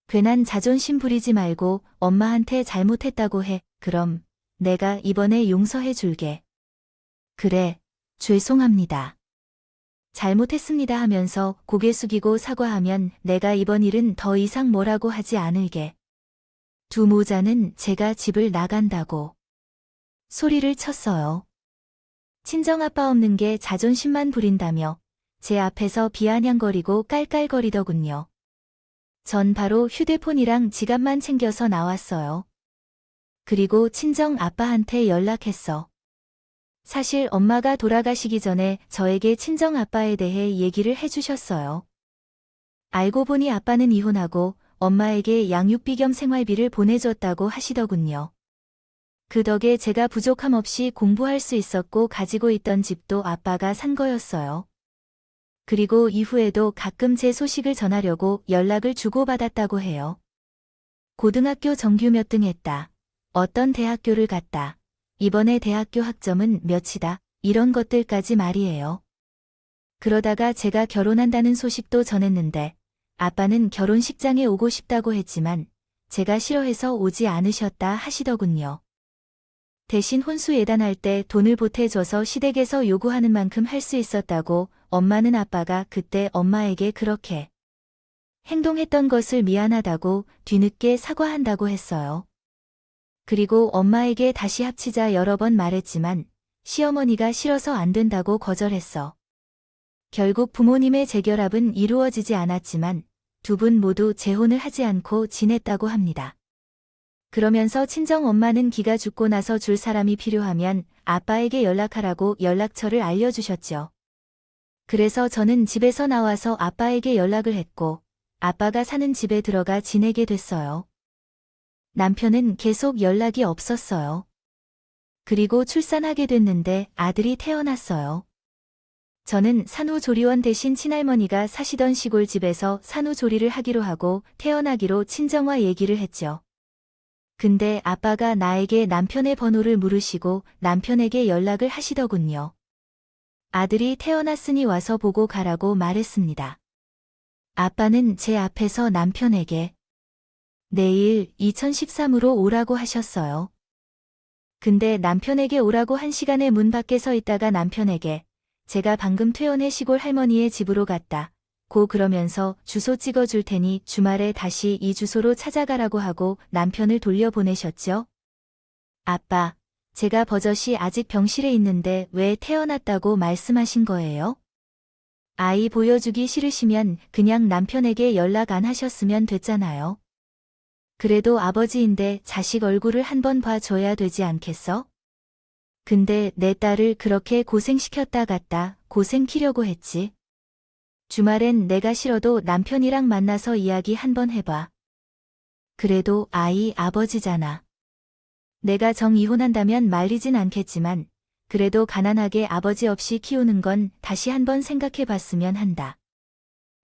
괜한 자존심 부리지 말고 엄마한테 잘못했다고 해. 그럼 내가 이번에 용서해 줄게. 그래, 죄송합니다. 잘못했습니다 하면서 고개 숙이고 사과하면 내가 이번 일은 더 이상 뭐라고 하지 않을게. 두 모자는 제가 집을 나간다고 소리를 쳤어요. 친정아빠 없는 게 자존심만 부린다며 제 앞에서 비아냥거리고 깔깔거리더군요. 전 바로 휴대폰이랑 지갑만 챙겨서 나왔어요. 그리고 친정아빠한테 연락했어. 사실 엄마가 돌아가시기 전에 저에게 친정아빠에 대해 얘기를 해주셨어요. 알고 보니 아빠는 이혼하고 엄마에게 양육비 겸 생활비를 보내줬다고 하시더군요. 그 덕에 제가 부족함 없이 공부할 수 있었고 가지고 있던 집도 아빠가 산 거였어요. 그리고 이후에도 가끔 제 소식을 전하려고 연락을 주고받았다고 해요. 고등학교 정규 몇 등 했다. 어떤 대학교를 갔다. 이번에 대학교 학점은 몇이다. 이런 것들까지 말이에요. 그러다가 제가 결혼한다는 소식도 전했는데 아빠는 결혼식장에 오고 싶다고 했지만 제가 싫어해서 오지 않으셨다 하시더군요. 대신 혼수 예단할 때 돈을 보태줘서 시댁에서 요구하는 만큼 할 수 있었다고 엄마는 아빠가 그때 엄마에게 그렇게 행동했던 것을 미안하다고 뒤늦게 사과한다고 했어요. 그리고 엄마에게 다시 합치자 여러 번 말했지만 시어머니가 싫어서 안 된다고 거절했어. 결국 부모님의 재결합은 이루어지지 않았지만 두 분 모두 재혼을 하지 않고 지냈다고 합니다. 그러면서 친정 엄마는 기가 죽고 나서 줄 사람이 필요하면 아빠에게 연락하라고 연락처를 알려주셨죠. 그래서 저는 집에서 나와서 아빠에게 연락을 했고 아빠가 사는 집에 들어가 지내게 됐어요. 남편은 계속 연락이 없었어요. 그리고 출산하게 됐는데 아들이 태어났어요. 저는 산후조리원 대신 친할머니가 사시던 시골집에서 산후조리를 하기로 하고 태어나기로 친정과 얘기를 했죠. 근데 아빠가 나에게 남편의 번호를 물으시고 남편에게 연락을 하시더군요. 아들이 태어났으니 와서 보고 가라고 말했습니다. 아빠는 제 앞에서 남편에게 내일 2013으로 오라고 하셨어요. 근데 남편에게 오라고 한 시간에 문 밖에 서 있다가 남편에게 제가 방금 퇴원해 시골 할머니의 집으로 갔다. 고 그러면서 주소 찍어줄 테니 주말에 다시 이 주소로 찾아가라고 하고 남편을 돌려보내셨죠. 아빠, 제가 버젓이 아직 병실에 있는데 왜 태어났다고 말씀하신 거예요? 아이 보여주기 싫으시면 그냥 남편에게 연락 안 하셨으면 됐잖아요. 그래도 아버지인데 자식 얼굴을 한번 봐줘야 되지 않겠어? 근데 내 딸을 그렇게 고생시켰다 갔다 고생키려고 했지. 주말엔 내가 싫어도 남편이랑 만나서 이야기 한번 해봐. 그래도 아이 아버지잖아. 내가 이혼한다면 말리진 않겠지만 그래도 가난하게 아버지 없이 키우는 건 다시 한번 생각해 봤으면 한다.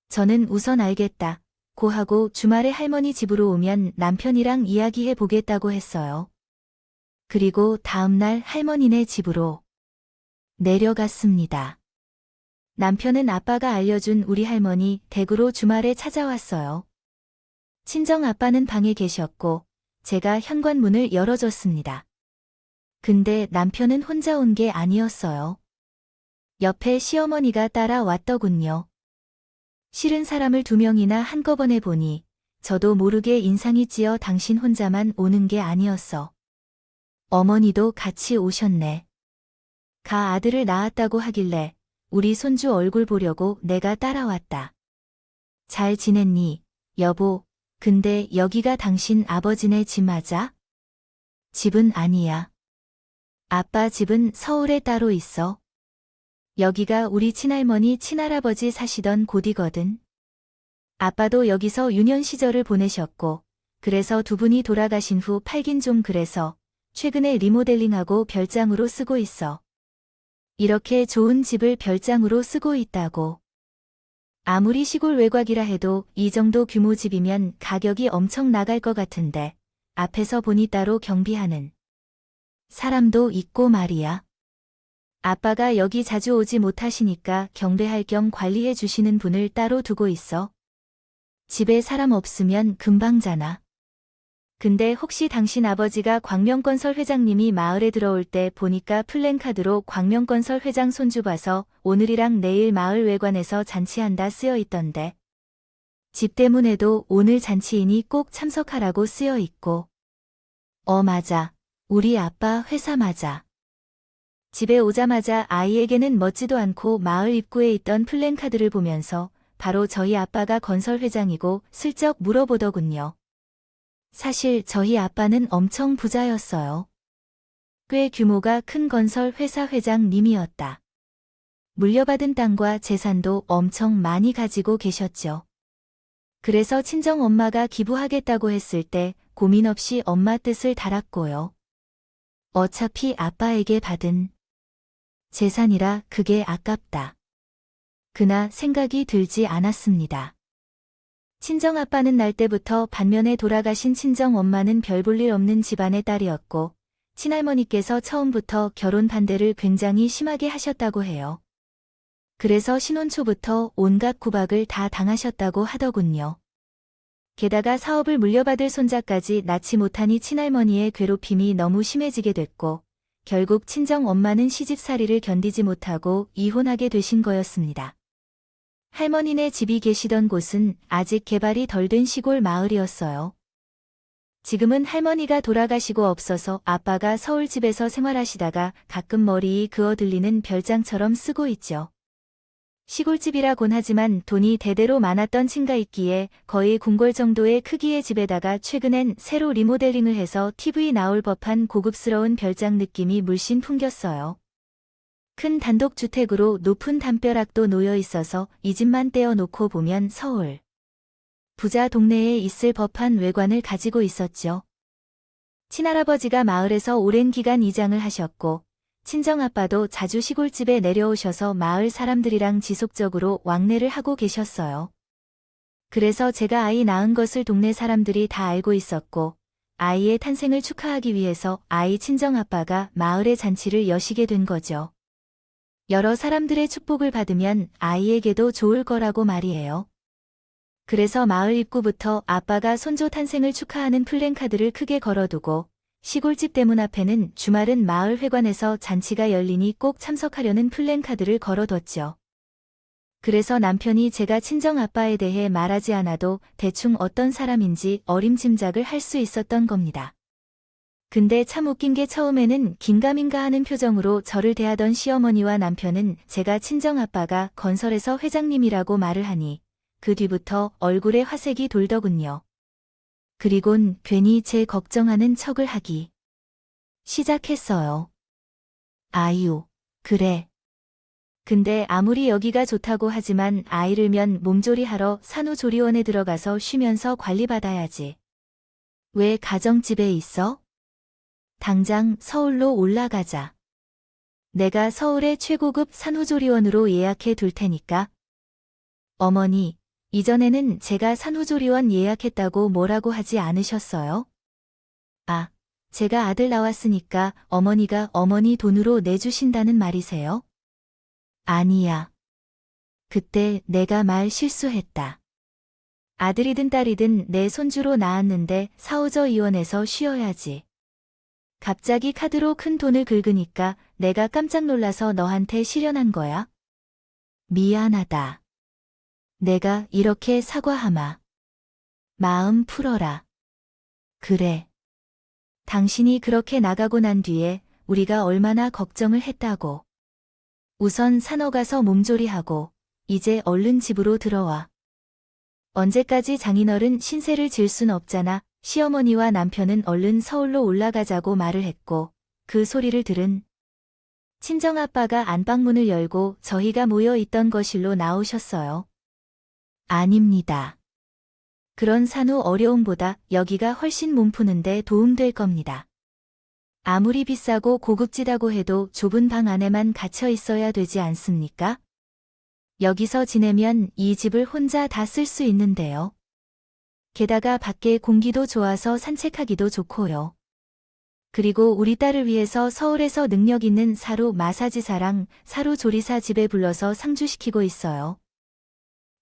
저는 우선 알겠다 고 하고 주말에 할머니 집으로 오면 남편이랑 이야기해 보겠다고 했어요. 그리고 다음날 할머니네 집으로 내려갔습니다. 남편은 아빠가 알려준 우리 할머니 댁으로 주말에 찾아왔어요. 친정 아빠는 방에 계셨고 제가 현관문을 열어줬습니다. 근데 남편은 혼자 온 게 아니었어요. 옆에 시어머니가 따라왔더군요. 싫은 사람을 2명이나 한꺼번에 보니 저도 모르게 인상이 찌어 당신 혼자만 오는 게 아니었어. 어머니도 같이 오셨네. 가 아들을 낳았다고 하길래 우리 손주 얼굴 보려고 내가 따라왔다. 잘 지냈니, 여보? 근데 여기가 당신 아버지네 집 맞아? 집은 아니야. 아빠 집은 서울에 따로 있어. 여기가 우리 친할머니 친할아버지 사시던 곳이거든. 아빠도 여기서 유년 시절을 보내셨고 그래서 두 분이 돌아가신 후 팔긴 좀 그래서 최근에 리모델링하고 별장으로 쓰고 있어. 이렇게 좋은 집을 별장으로 쓰고 있다고. 아무리 시골 외곽이라 해도 이 정도 규모 집이면 가격이 엄청 나갈 것 같은데 앞에서 보니 따로 경비하는 사람도 있고 말이야. 아빠가 여기 자주 오지 못하시니까 경배할 겸 관리해 주시는 분을 따로 두고 있어. 집에 사람 없으면 금방잖아. 근데 혹시 당신 아버지가 광명건설 회장님이 마을에 들어올 때 보니까 플랜카드로 광명건설 회장 손주 봐서 오늘이랑 내일 마을 외관에서 잔치한다 쓰여 있던데. 집 때문에도 오늘 잔치이니 꼭 참석하라고 쓰여 있고. 맞아. 우리 아빠 회사 맞아. 집에 오자마자 아이에게는 묻지도 않고 마을 입구에 있던 플랜카드를 보면서 바로 저희 아빠가 건설 회장이고 슬쩍 물어보더군요. 사실 저희 아빠는 엄청 부자였어요. 꽤 규모가 큰 건설 회사 회장님이었다. 물려받은 땅과 재산도 엄청 많이 가지고 계셨죠. 그래서 친정 엄마가 기부하겠다고 했을 때 고민 없이 엄마 뜻을 달았고요. 어차피 아빠에게 받은 재산이라 그게 아깝다. 그나 생각이 들지 않았습니다. 친정아빠는 날 때부터 반면에 돌아가신 친정엄마는 별 볼 일 없는 집안의 딸이었고 친할머니께서 처음부터 결혼 반대를 굉장히 심하게 하셨다고 해요. 그래서 신혼 초부터 온갖 구박을 다 당하셨다고 하더군요. 게다가 사업을 물려받을 손자까지 낳지 못하니 친할머니의 괴롭힘이 너무 심해지게 됐고 결국 친정엄마는 시집살이를 견디지 못하고 이혼하게 되신 거였습니다. 할머니네 집이 계시던 곳은 아직 개발이 덜 된 시골 마을이었어요. 지금은 할머니가 돌아가시고 없어서 아빠가 서울집에서 생활하시다가 가끔 머리이 그어 들리는 별장처럼 쓰고 있죠. 시골집이라곤 하지만 돈이 대대로 많았던 층가 있기에 거의 궁궐 정도의 크기의 집에다가 최근엔 새로 리모델링을 해서 TV 나올 법한 고급스러운 별장 느낌이 물씬 풍겼어요. 큰 단독주택으로 높은 담벼락도 놓여 있어서 이 집만 떼어놓고 보면 서울 부자 동네에 있을 법한 외관을 가지고 있었죠. 친할아버지가 마을에서 오랜 기간 이장을 하셨고 친정아빠도 자주 시골집에 내려오셔서 마을 사람들이랑 지속적으로 왕래를 하고 계셨어요. 그래서 제가 아이 낳은 것을 동네 사람들이 다 알고 있었고 아이의 탄생을 축하하기 위해서 아이 친정아빠가 마을의 잔치를 여시게 된 거죠. 여러 사람들의 축복을 받으면 아이에게도 좋을 거라고 말이에요. 그래서 마을 입구부터 아빠가 손조 탄생을 축하하는 플랜카드를 크게 걸어두고 시골집 대문 앞에는 주말은 마을 회관에서 잔치가 열리니 꼭 참석하려는 플랜카드를 걸어뒀죠. 그래서 남편이 제가 친정아빠에 대해 말하지 않아도 대충 어떤 사람인지 어림짐작을 할 수 있었던 겁니다. 근데 참 웃긴 게 처음에는 긴가민가 하는 표정으로 저를 대하던 시어머니와 남편은 제가 친정아빠가 건설에서 회장님이라고 말을 하니 그 뒤부터 얼굴에 화색이 돌더군요. 그리곤 괜히 제 걱정하는 척을 하기 시작했어요. 아유, 그래. 근데 아무리 여기가 좋다고 하지만 아이를면 몸조리하러 산후조리원에 들어가서 쉬면서 관리받아야지. 왜 가정집에 있어? 당장 서울로 올라가자. 내가 서울의 최고급 산후조리원으로 예약해 둘 테니까. 어머니, 이전에는 제가 산후조리원 예약했다고 뭐라고 하지 않으셨어요? 아, 제가 아들 나왔으니까 어머니가 어머니 돈으로 내주신다는 말이세요? 아니야. 그때 내가 말 실수했다. 아들이든 딸이든 내 손주로 낳았는데 사오저 입원해서 쉬어야지. 갑자기 카드로 큰 돈을 긁으니까 내가 깜짝 놀라서 너한테 실연한 거야. 미안하다. 내가 이렇게 사과하마. 마음 풀어라. 그래. 당신이 그렇게 나가고 난 뒤에 우리가 얼마나 걱정을 했다고. 우선 산허 가서 몸조리하고 이제 얼른 집으로 들어와. 언제까지 장인어른 신세를 질 순 없잖아. 시어머니와 남편은 얼른 서울로 올라가자고 말을 했고 그 소리를 들은 친정아빠가 안방문을 열고 저희가 모여 있던 거실로 나오셨어요. 아닙니다. 그런 산후 어려움보다 여기가 훨씬 몸 푸는데 도움될 겁니다. 아무리 비싸고 고급지다고 해도 좁은 방 안에만 갇혀 있어야 되지 않습니까? 여기서 지내면 이 집을 혼자 다 쓸 수 있는데요. 게다가 밖에 공기도 좋아서 산책하기도 좋고요. 그리고 우리 딸을 위해서 서울에서 능력 있는 사루 마사지사랑 사루 조리사 집에 불러서 상주시키고 있어요.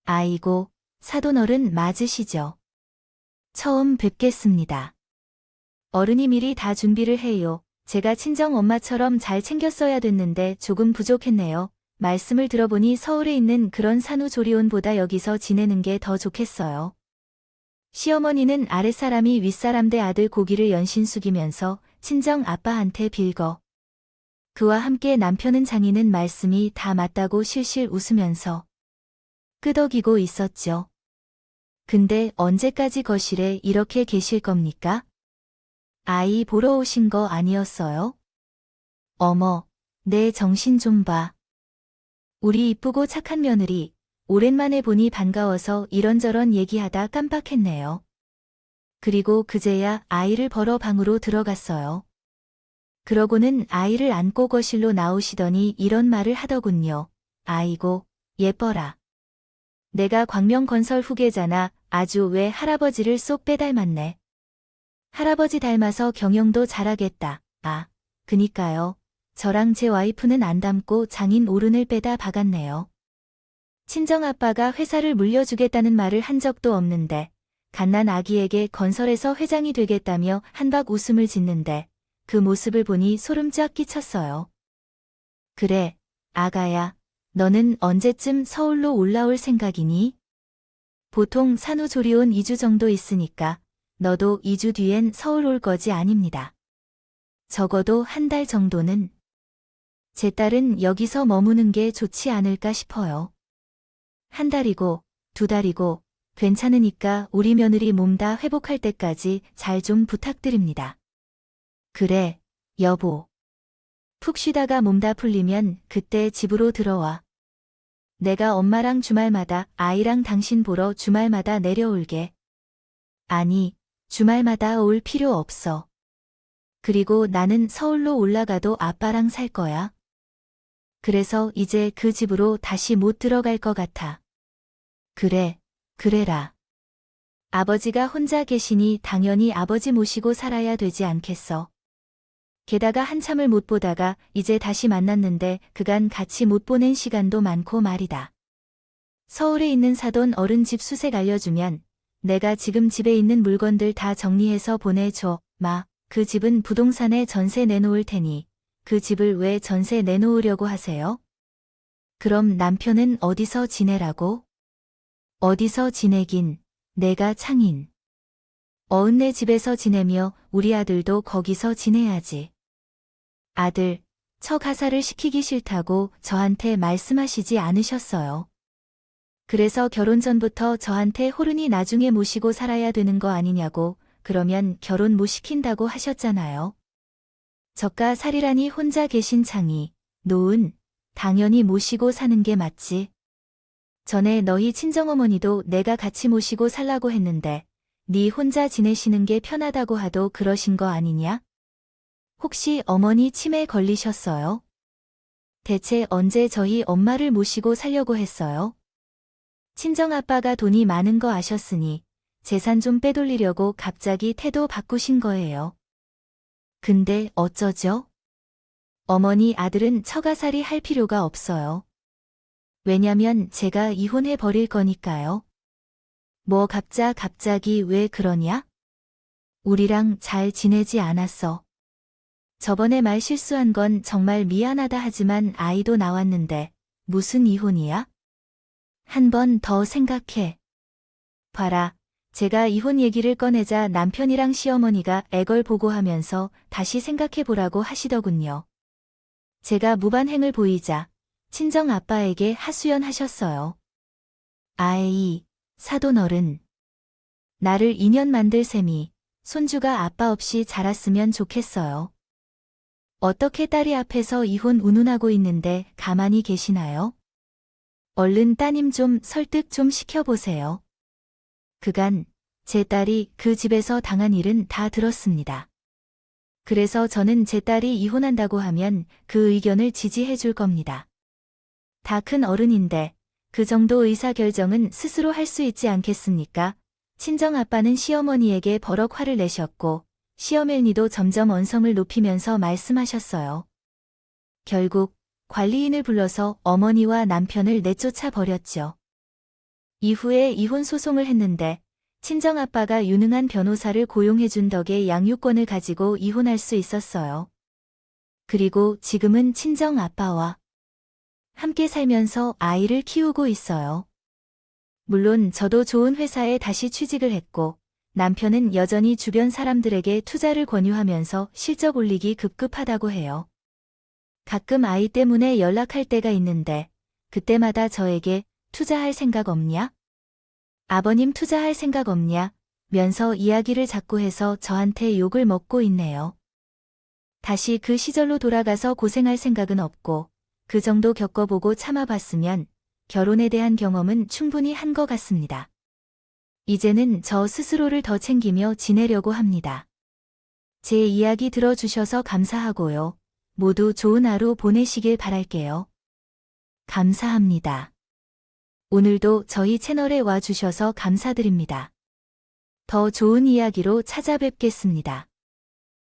아이고, 사돈어른 맞으시죠? 처음 뵙겠습니다. 어른이 미리 다 준비를 해요. 제가 친정엄마처럼 잘 챙겼어야 됐는데 조금 부족했네요. 말씀을 들어보니 서울에 있는 그런 산후조리원보다 여기서 지내는 게 더 좋겠어요. 시어머니는 아랫사람이 윗사람 대 아들 고기를 연신 숙이면서 친정 아빠한테 빌거. 그와 함께 남편은 장인은 말씀이 다 맞다고 실실 웃으면서 끄덕이고 있었죠. 근데 언제까지 거실에 이렇게 계실 겁니까? 아이 보러 오신 거 아니었어요? 어머, 내 정신 좀 봐. 우리 이쁘고 착한 며느리, 오랜만에 보니 반가워서 이런저런 얘기하다 깜빡했네요. 그리고 그제야 아이를 벌어 방으로 들어갔어요. 그러고는 아이를 안고 거실로 나오시더니 이런 말을 하더군요. 아이고, 예뻐라. 내가 광명건설 후계자나 아주 왜 할아버지를 쏙 빼닮았네. 할아버지 닮아서 경영도 잘하겠다. 아, 그니까요. 저랑 제 와이프는 안 닮고 장인 오른을 빼다 박았네요. 친정아빠가 회사를 물려주겠다는 말을 한 적도 없는데 갓난 아기에게 건설에서 회장이 되겠다며 한박 웃음을 짓는데 그 모습을 보니 소름 쫙 끼쳤어요. 그래, 아가야, 너는 언제쯤 서울로 올라올 생각이니? 보통 산후조리원 2주 정도 있으니까 너도 2주 뒤엔 서울 올 거지 아닙니다. 적어도 한 달 정도는. 제 딸은 여기서 머무는 게 좋지 않을까 싶어요. 한 달이고, 두 달이고, 괜찮으니까 우리 며느리 몸 다 회복할 때까지 잘 좀 부탁드립니다. 그래, 여보. 푹 쉬다가 몸 다 풀리면 그때 집으로 들어와. 내가 엄마랑 주말마다 아이랑 당신 보러 주말마다 내려올게. 아니, 주말마다 올 필요 없어. 그리고 나는 서울로 올라가도 아빠랑 살 거야. 그래서 이제 그 집으로 다시 못 들어갈 것 같아. 그래, 그래라. 아버지가 혼자 계시니 당연히 아버지 모시고 살아야 되지 않겠어. 게다가 한참을 못 보다가 이제 다시 만났는데 그간 같이 못 보낸 시간도 많고 말이다. 서울에 있는 사돈 어른 집 수색 알려주면 내가 지금 집에 있는 물건들 다 정리해서 보내줘. 그 집은 부동산에 전세 내놓을 테니 그 집을 왜 전세 내놓으려고 하세요? 그럼 남편은 어디서 지내라고? 어디서 지내긴, 내가 창인. 어은네 집에서 지내며 우리 아들도 거기서 지내야지. 아들, 처 가사를 시키기 싫다고 저한테 말씀하시지 않으셨어요. 그래서 결혼 전부터 저한테 호른이 나중에 모시고 살아야 되는 거 아니냐고, 그러면 결혼 못 시킨다고 하셨잖아요. 저가 살이라니 혼자 계신 창이, 노은, 당연히 모시고 사는 게 맞지. 전에 너희 친정어머니도 내가 같이 모시고 살라고 했는데 네 혼자 지내시는 게 편하다고 하도 그러신 거 아니냐? 혹시 어머니 치매 걸리셨어요? 대체 언제 저희 엄마를 모시고 살려고 했어요? 친정아빠가 돈이 많은 거 아셨으니 재산 좀 빼돌리려고 갑자기 태도 바꾸신 거예요. 근데 어쩌죠? 어머니 아들은 처가살이 할 필요가 없어요. 왜냐면 제가 이혼해 버릴 거니까요. 뭐 갑자기 왜 그러냐? 우리랑 잘 지내지 않았어. 저번에 말 실수한 건 정말 미안하다 하지만 아이도 나왔는데 무슨 이혼이야? 한 번 더 생각해. 봐라. 제가 이혼 얘기를 꺼내자 남편이랑 시어머니가 애걸 보고하면서 다시 생각해 보라고 하시더군요. 제가 무반행을 보이자 친정 아빠에게 하소연하셨어요. 아이, 사돈어른. 나를 인연 만들 셈이 손주가 아빠 없이 자랐으면 좋겠어요. 어떻게 딸이 앞에서 이혼 운운하고 있는데 가만히 계시나요? 얼른 따님 좀 설득 좀 시켜보세요. 그간 제 딸이 그 집에서 당한 일은 다 들었습니다. 그래서 저는 제 딸이 이혼한다고 하면 그 의견을 지지해 줄 겁니다. 다 큰 어른인데 그 정도 의사결정은 스스로 할 수 있지 않겠습니까? 친정아빠는 시어머니에게 버럭 화를 내셨고 시어머니도 점점 언성을 높이면서 말씀하셨어요. 결국 관리인을 불러서 어머니와 남편을 내쫓아 버렸죠. 이후에 이혼 소송을 했는데 친정아빠가 유능한 변호사를 고용해준 덕에 양육권을 가지고 이혼할 수 있었어요. 그리고 지금은 친정아빠와 함께 살면서 아이를 키우고 있어요. 물론 저도 좋은 회사에 다시 취직을 했고 남편은 여전히 주변 사람들에게 투자를 권유하면서 실적 올리기 급급하다고 해요. 가끔 아이 때문에 연락할 때가 있는데 그때마다 저에게 투자할 생각 없냐? 아버님 투자할 생각 없냐? 면서 이야기를 자꾸 해서 저한테 욕을 먹고 있네요. 다시 그 시절로 돌아가서 고생할 생각은 없고 그 정도 겪어보고 참아봤으면 결혼에 대한 경험은 충분히 한 것 같습니다. 이제는 저 스스로를 더 챙기며 지내려고 합니다. 제 이야기 들어주셔서 감사하고요. 모두 좋은 하루 보내시길 바랄게요. 감사합니다. 오늘도 저희 채널에 와주셔서 감사드립니다. 더 좋은 이야기로 찾아뵙겠습니다.